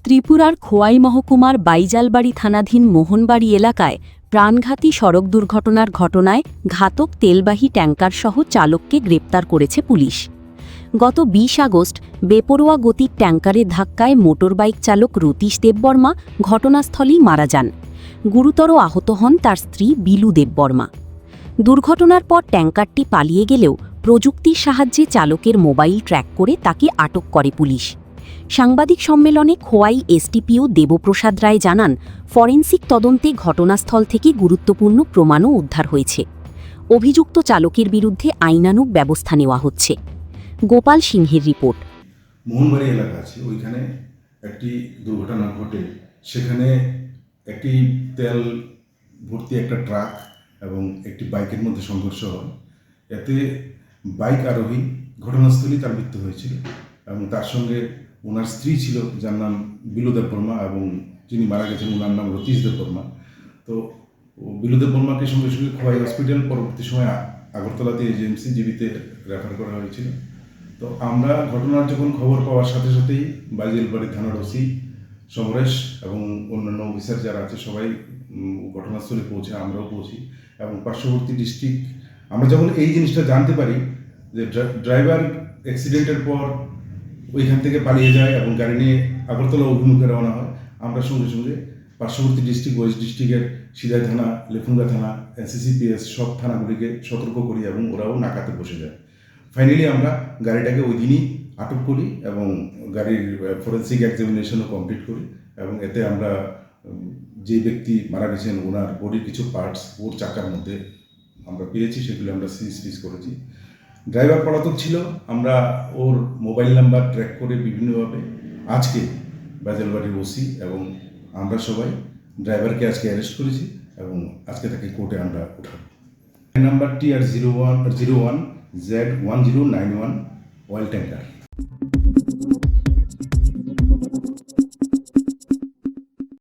ত্রিপুরার খোয়াই মহকুমার বাইজালবাড়ি থানাধীন মোহনবাড়ি এলাকায় প্রাণঘাতী সড়ক দুর্ঘটনার ঘটনায় ঘাতক তেলবাহী ট্যাঙ্কারসহ চালককে গ্রেপ্তার করেছে পুলিশ। গত ২০ আগস্ট বেপরোয়া গতির ট্যাঙ্কারের ধাক্কায় মোটরবাইক চালক রতীশ দেববর্মা ঘটনাস্থলেই মারা যান। গুরুতর আহত হন তার স্ত্রী বিলু দেববর্মা। দুর্ঘটনার পর ট্যাঙ্কারটি পালিয়ে গেলেও প্রযুক্তির সাহায্যে চালকের মোবাইল ট্র্যাক করে তাকে আটক করে পুলিশ। সাংবাদিক সম্মেলনে খোয়াই এসডিপিও দেবপ্রসাদ রায় জানান, ফরেনসিক তদন্তে ঘটনাস্থল থেকে গুরুত্বপূর্ণ প্রমাণও উদ্ধার হয়েছে। অভিযুক্ত চালকের বিরুদ্ধে আইনানুগ ব্যবস্থা নেওয়া হচ্ছে। গোপাল সিংহের রিপোর্ট। মোহনবাড়ি এলাকা আছে, ওইখানে একটি দুর্ঘটনা ঘটে। সেখানে একটি তেল ভর্তি একটা ট্রাক এবং একটি বাইকের মধ্যে সংঘর্ষ হয়। এতে বাইক আরোহী ঘটনাস্থলেই তার মৃত্যু হয়েছিল এবং তার সঙ্গে ওনার স্ত্রী ছিল, যার নাম বিলু দেববর্মা, এবং যিনি মারা গেছেন ওনার নাম রতীশ দেববর্মা। তো বিলু দেববর্মাকে সঙ্গে সঙ্গে খোয়াই হসপিটাল, পরবর্তী সময় আগরতলাতে এজেন্সি জীবিতে রেফার করা হয়েছিল। তো আমরা ঘটনার যখন খবর পাওয়ার সাথে সাথেই বাইজালবাড়ি থানার ওসি সমরেশ এবং অন্যান্য অফিসার যারা আছে সবাই ঘটনাস্থলে পৌঁছে, আমরাও পৌঁছি এবং পার্শ্ববর্তী ডিস্ট্রিক্ট। আমরা যখন এই জিনিসটা জানতে পারি যে ড্রাইভার অ্যাক্সিডেন্টের পর ওইখান থেকে পালিয়ে যায় এবং গাড়ি নিয়ে আগরতলা অভিমুখে রওনা হয়, আমরা সঙ্গে সঙ্গে পার্শ্ববর্তী ডিস্ট্রিক্ট, ওয়েস্ট ডিস্ট্রিক্টের সিদাই থানা, লেফুঙ্গা থানা, এনসিসিপিএস সব থানাগুলিকে সতর্ক করি এবং ওরাও নাকাতে বসে যায়। ফাইনালি আমরা গাড়িটাকে ওই দিনই আটক করি এবং গাড়ির ফরেন্সিক এক্সামিনেশনও কমপ্লিট করি এবং এতে আমরা যে ব্যক্তি মারা গেছেন ওনার বডির কিছু পার্টস ওর চাকার মধ্যে আমরা পেয়েছি, সেগুলো আমরা সিজ করেছি। ড্রাইভার পলাতক ছিল, আমরা ওর মোবাইল নাম্বার ট্র্যাক করে বিভিন্নভাবে আজকে বাইজালবাড়ির ওসি এবং আমরা সবাই ড্রাইভারকে আজকে অ্যারেস্ট করেছি এবং আজকে তাকে কোর্টে আমরা উঠাবো। নাম্বারটি আর 01Z1091 অয়েল ট্যাঙ্কার।